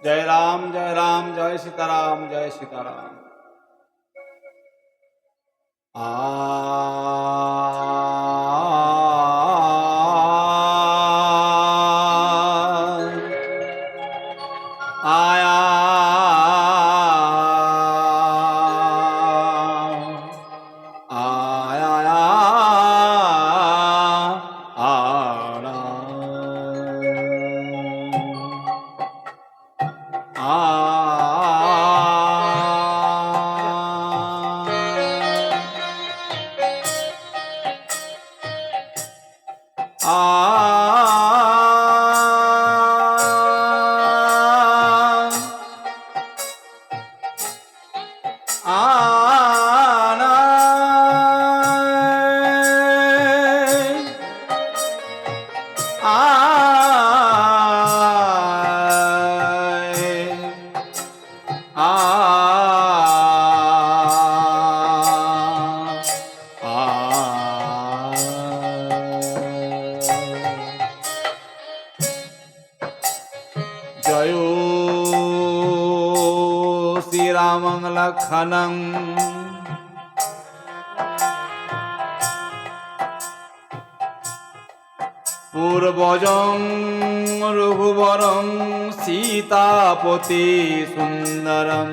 जय राम जय सीताराम जय सीताराम। आया जय श्रीरामं लखनं पूर्वजं रघुवरं सीतापति सुंदरं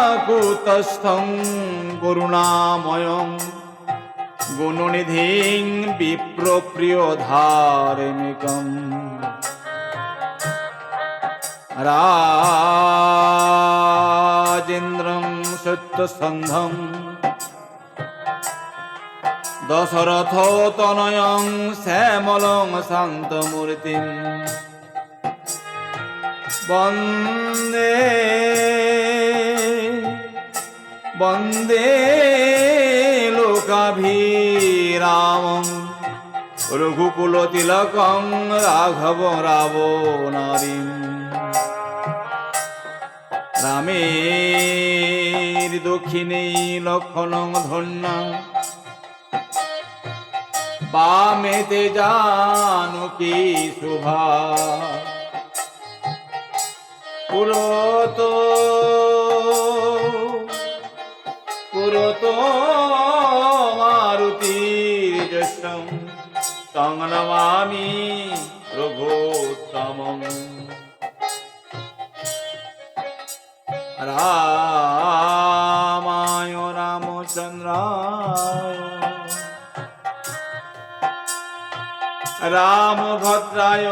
काकुतस्थं करुणामयं गुणनिधिं विप्रप्रियधार्मिकं राजेन्द्रं सत्यसन्धं दशरथतनयं श्यामलं शान्तमूर्तिं वन्दे लोकाभिरामं रघुकुलतिलकं राघवं रावणारिं रामेर दक्षिणे लक्ष्मणं धन्या बामे ते जानकी शोभा पुरतो मारुतिर्यशं तं नमामि रघुत्तमम् रामाय रामचन्द्राय रामभद्राय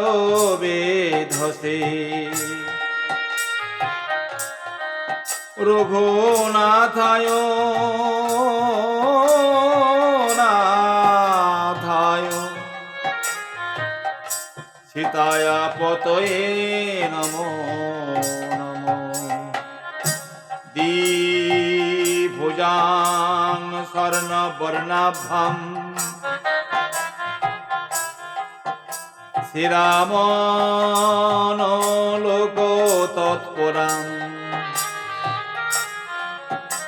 वेधसे रघुनाथाय सीताय पतये नमो नमो द्विभुजां स्वर्णवर्णाभं श्रीरामं लोकतत्परं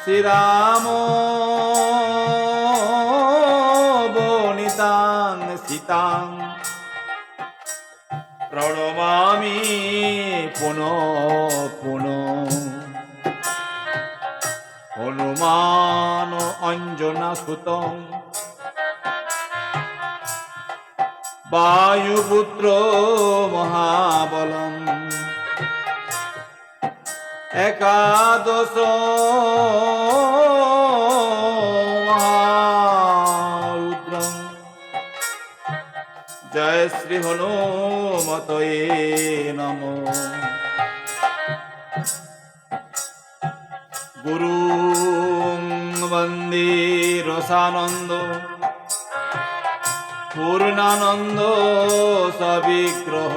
श्रीरामो वनितां सीतां प्रणमामि पुनः पुनः हनुमान अंजनासुतं वायुपुत्र महाबलम् एकादश महारुद्रं जय श्री हनुमतये नमो। गुरुं वन्दे रसानन्द पूर्णानन्द सविग्रह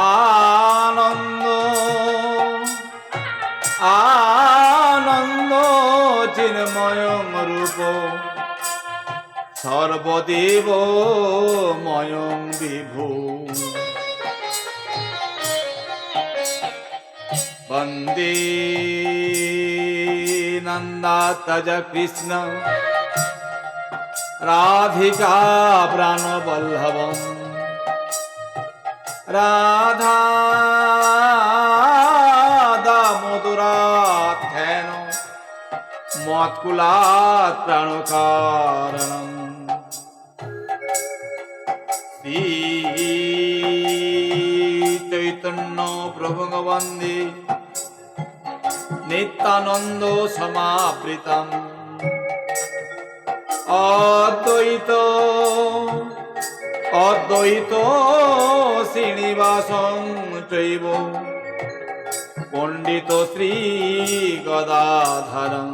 आनंद आनंद चिन्मयं रूप सर्वदेवमयं विभु वन्दे नंदा तज कृष्ण राधिका प्राण वल्लभम राधा दामोदराख्येन मत्कुलात् प्राणकारणम् श्री चैतन्य प्रभु वन्दे नित्यानंद समावृतम् अद्वैत श्रीनिवासं चैव पंडित श्री गदाधरम्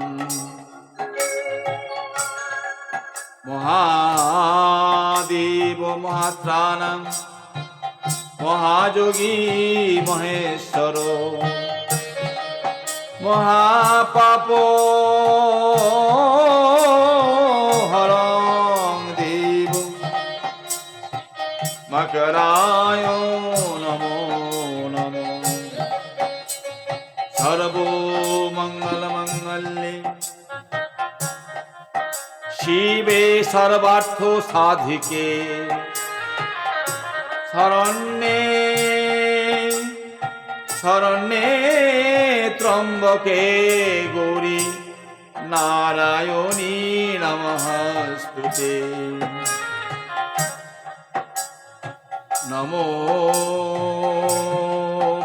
महादेव महात्राणं महायोगी महेश्वरो महापापो हरं देव मकराय नमो नमो सर्वो मंगल मंगल्ये शिवे सर्वार्थ साधिके शरण्ये त्र्यंबके गौरी नारायणी नमस्तुते नमो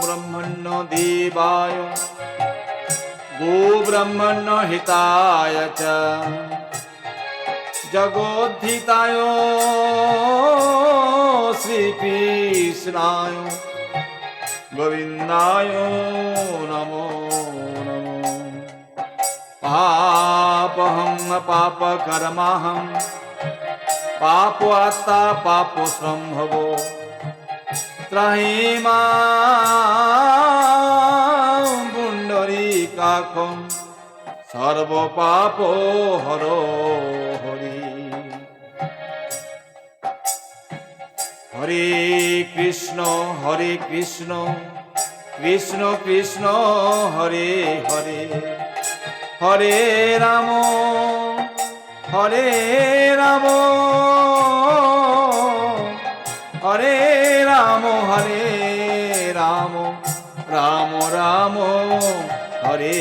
ब्रह्मण्य देवाय गो ब्रह्मण्य हिताय च जगोद्धिताय श्रीकृष्णाय गोविंदाय नमो नमो पापहं पापकर्माहं पापवात्ता पापसंभवो त्राहि मां पुण्डरीकाक्षं सर्वपापो हरो हरि हरे कृष्ण कृष्ण कृष्ण हरे हरे हरे राम हरे राम हरे राम हरे राम राम राम हरे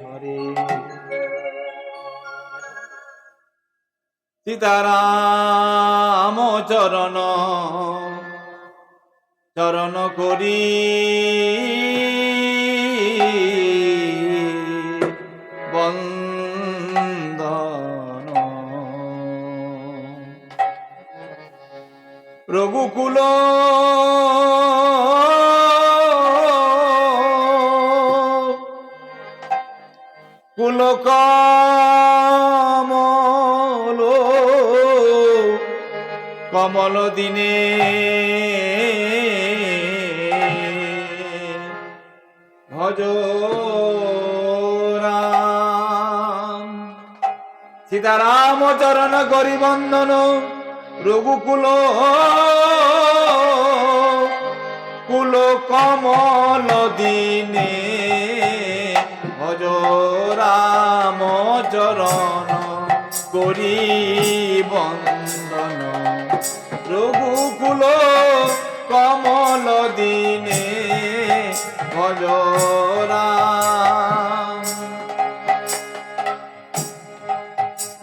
हरे सीताराम चरण चरण करी बंदन रघुकुल कुलकमल कमल दिने भज राम सीताराम चरण करि बंदन रघुकुल कुल कमल दिने भज राम चरण करि बंदन रघुकुल कमल दिने भज राम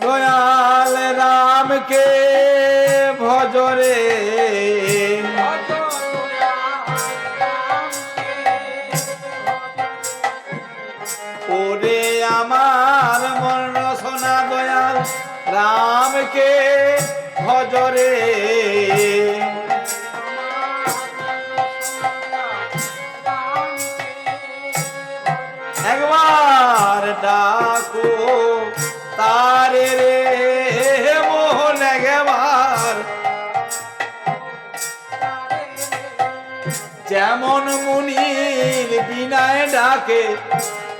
दयाल राम के भजरे ओरे आमार मन सोना दयाल राम के भजरे एक बार डाको तारे रे मोहन एक बार যেমন মুনির বিনায় ডাকে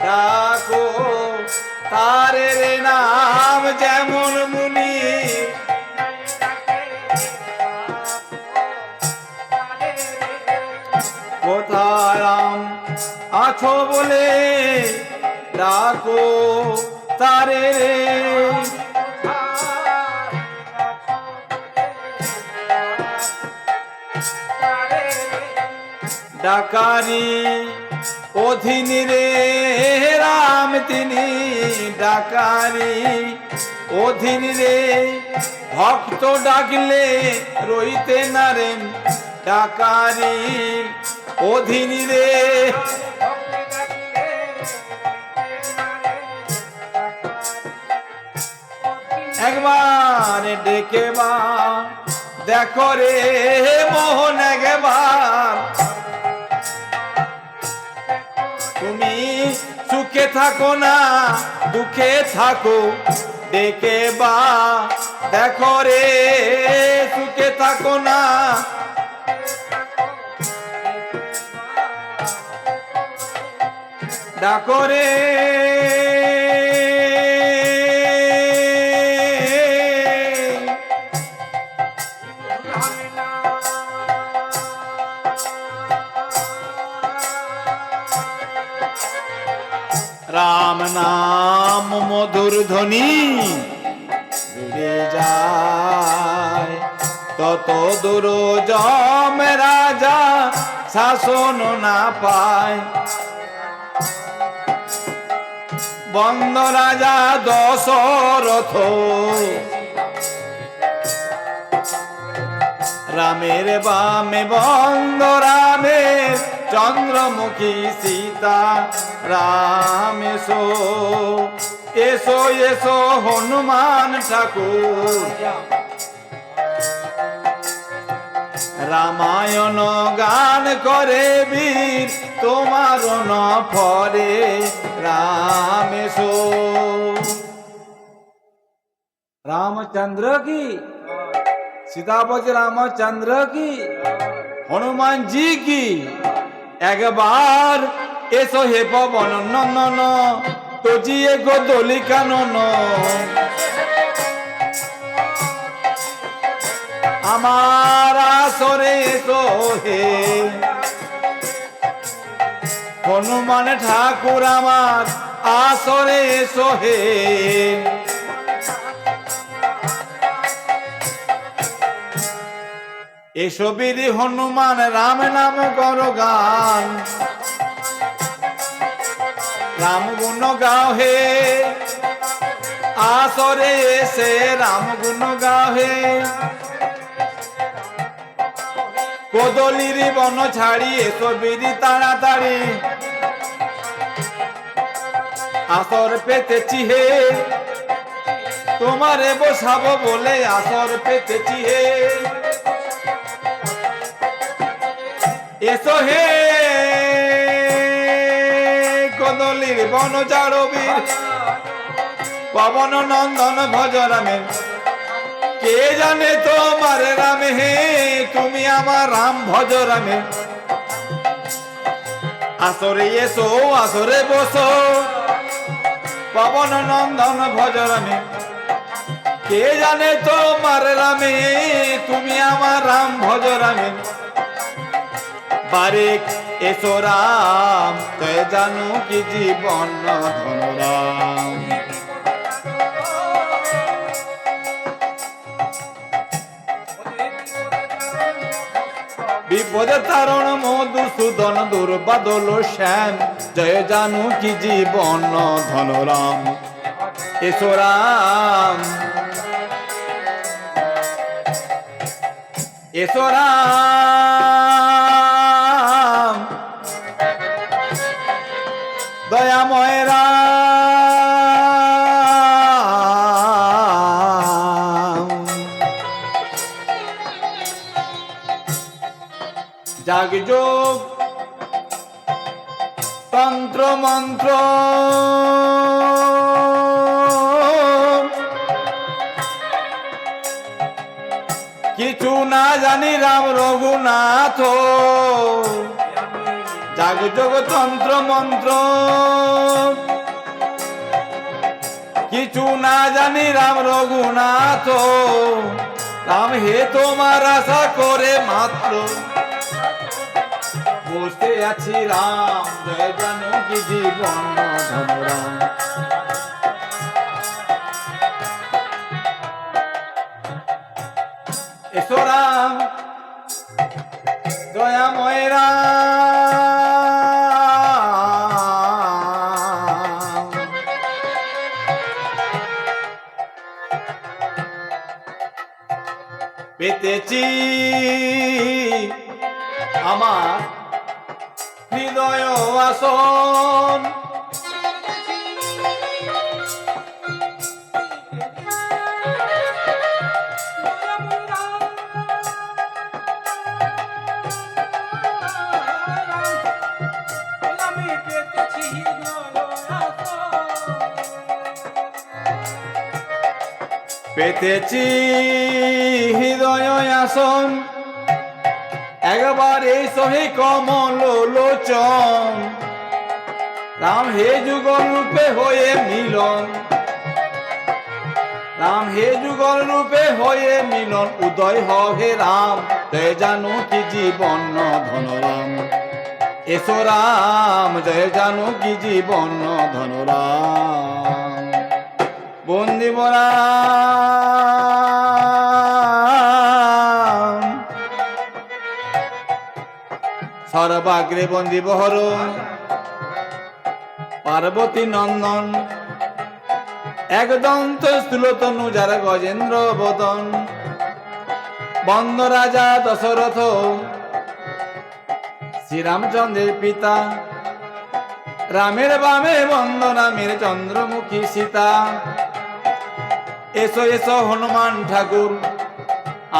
ডাকো তারে রে নাম যেমন মুনির কোথায় রাম আছো বলে ডাকো তারে রে, ডাকারি অধীন রে রাম তিনি, ডাকারি অধীন রে, ভক্ত ডাকলে রইতে নারেন, ডাকারি অধীন রে। একবার ডেকে বা দেখো রে মোহন, একবার তুমি সুখে থাকো না দুঃখে থাকো, ডেকে বা দেখো রে সুখে থাকো না, ডাকো রে রাম নাম মধুর ধ্বনি দূরে যায়, তত দূর যম রাজা শাসন না পায়। বন্দ রাজা দশরথ রামের বামে বন্দ, রামের চন্দ্রমুখী সীতা রাম এসো, এসো এসো হনুমান ঠাকুর, রামায়ণ গান করে বীর তোমার নফরে, রাম এসো। রামচন্দ্র কি सीतापति रामचंद्र की, हनुमान जी की। एक बार एसो हे पवन नंदन तो जिए गो दोली कानन, हमारा सोरे तो हे हनुमान ठाकुर आमार आसरे सोहे। एसो बीरी हनुमान राम नाम करो गान, राम गुण गाओ हे आसरे से, राम गुण गाओ हे। कोदलिर बन छाड़ी एसो बीरी ताड़ाताड़ी, आसर पेतेছি হে তোমারে বসাবো বলে, आसर পেতেছি হে। এসো হে কদলির বন জাড়বীর, পবন নন্দন ভজ রামের, কে জানে তোমার রাম হে তুমি আমার রাম ভজ রামে। আসরে এসো আসরে বসো পবন নন্দন ভজ রামে, কে জানে তোমার রামে তুমি আমার রাম ভজ রামে। বারেক এসো রাম তয় জানো কি জীবন ধন রাম। বিপদে তারণ মধুসূদন দুর্বাদল শ্যাম, জয় জানু কি জীবন ধন রাম। এসো রাম এসো রাম দয়াময় রাম। যাগযোগ তন্ত্র মন্ত্র কিছু না জানি রাম রঘুনাথ, যাগযোগ তন্ত্র মন্ত্র কিছু না জানি রাম রঘুনাথ। রাম হে তোমার আশা করে মাত্র বসে আছি রাম, জয় জানকী জীবন ধন রাম। পেতেছি আমার হৃদয় আসন, পেতেছি হৃদয় আসন, একবার এই সহে কমল লোচন, রাম হে যুগল রূপে হয়ে মিলন, রাম হে যুগল রূপে হয়ে মিলন, উদয় হে রাম জয় জানকী জীবন ধন রাম, এসো রাম জয় জানকী জীবন ধন রাম, বন্দিব রাম সর্বাগ্রে বন্দিব হরণ, পার্বতী নন্দন একদন্ত স্থূলতনু যার গজেন্দ্র বদন, বন্দ রাজা দশরথ শ্রীরামচন্দ্রের পিতা, রামের বামে বন্দ রামের চন্দ্রমুখী সীতা, এসো এসো হনুমান ঠাকুর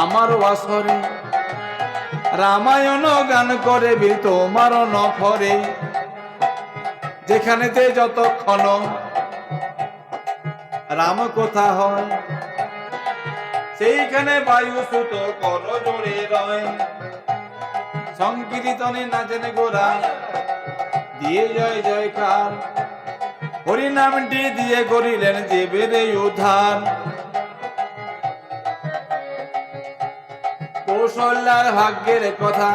আমার বাসরে, রামায়ণ গান করে বীর তোমার নফরে, যেখানেতে যতক্ষণ রাম কথা হয়, সেইখানে বায়ু সুত কর জোরে রয়, সংকীর্তনে নাচেন গোরা দিয়ে জয় জয়কার, হরিনামটি দিয়ে করিলেন জীবের উদ্ধার, কৌশল্যার ভাগ্যের কথা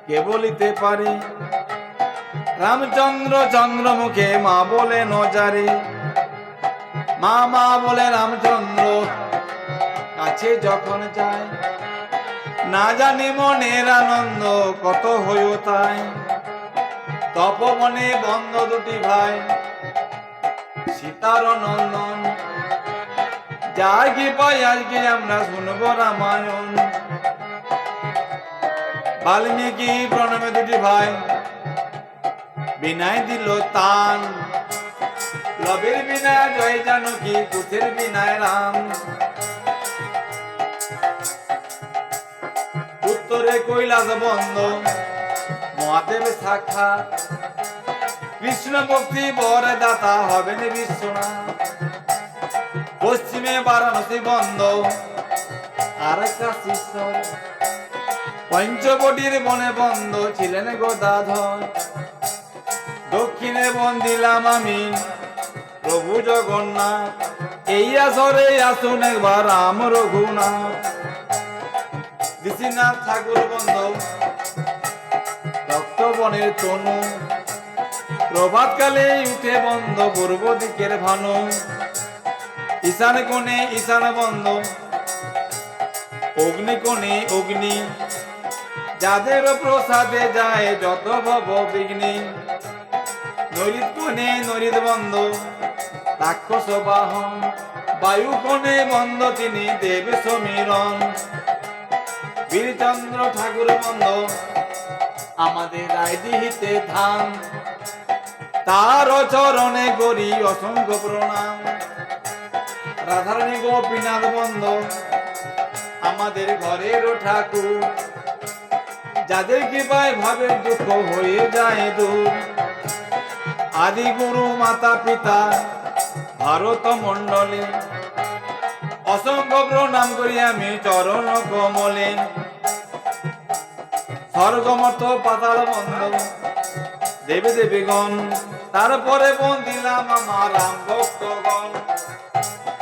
কে বলিতে পারে, রামচন্দ্র চন্দ্রমুখে মা বলে নজারে, মা মা বলে রামচন্দ্র কাছে যখন যায়, না জানি মনের আনন্দ কত হইও তাই, তপবনে বন্ধ দুটি ভাই সীতার নন্দন, যাই কি পাই আজকে আমরা শুনবো রামায়ণ, বাল্মীকি প্রণমে দুটি ভাই বিনায় দিল তান, লবের বিনায় জয় জানকী কুথের বিনায় রাম, উত্তরে কৈলাস বন্ধ মহাদেব সাক্ষাৎ, কৃষ্ণ ভক্তি বর দাতা হবেন বিশ্বনাথ, পশ্চিমে বারাণসী বন্ধ আর কাশীশ্বর, পঞ্চবটির বনে বন্ধ ছিলেন গদাধর, দক্ষিণে বন্দিলাম আমি প্রভু জগন্নাথ, এই আসরে আসুন একবার রাম রঘুনাথ, ঋষিনাথ ঠাকুর বন্ধ রক্তবনের তনু, প্রভাতকালে উঠে বন্ধ পূর্ব দিকের ভানু, ঈশান কোণে ঈশান বন্ধ অগ্নি কোণে অগ্নি, যাদের প্রসাদে যায় যত ভব বিঘ্নি, নৈরিত কোণে নৈরিত বন্ধ রাক্ষস বাহন, বায়ু কোণে বন্ধ তিনি দেব সমীরণ, বীরচন্দ্র ঠাকুর বন্ধ আমাদের রায়দিহিতে ধাম, তার চরণে করি অসংখ্য প্রণাম, রাধারানী গোপীনাথ বন্ধ আমাদের ঘরের ঠাকুর, যাদের কৃপায় ভাবের দুঃখ হয়ে যায় দূর, আদি গুরু মাতা পিতা ভারত মণ্ডলে অসংখ্য প্রণাম করি আমি চরণ কমলে, স্বর্গমত পাতাল বন্ধ দেবী দেবীগণ, তারপরে বন্দিলাম আমার রাম ভক্তগণ,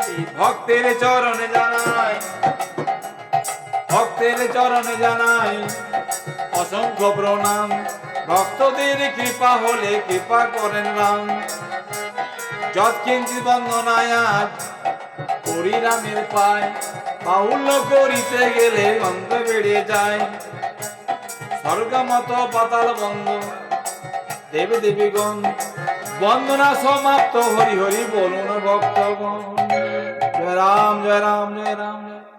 এই ভক্তের চরণে জানাই, ভক্তের চরণে জানাই অসংখ্য প্রণাম, ভক্তদের কৃপা হলে কৃপা করেন রাম, যৎকিঞ্চিৎ বন্দনায় করি রামের পায়, বাহুল্য করিতে গেলে অন্ত বেড়ে যায়, স্বর্গমত পাতাল বন্ধ দেব দেবীগণ, বন্দনা সমাপ্ত, হরি হরি বলুন ভক্তগণ, জয় রাম জয় রাম জয় রাম জয়।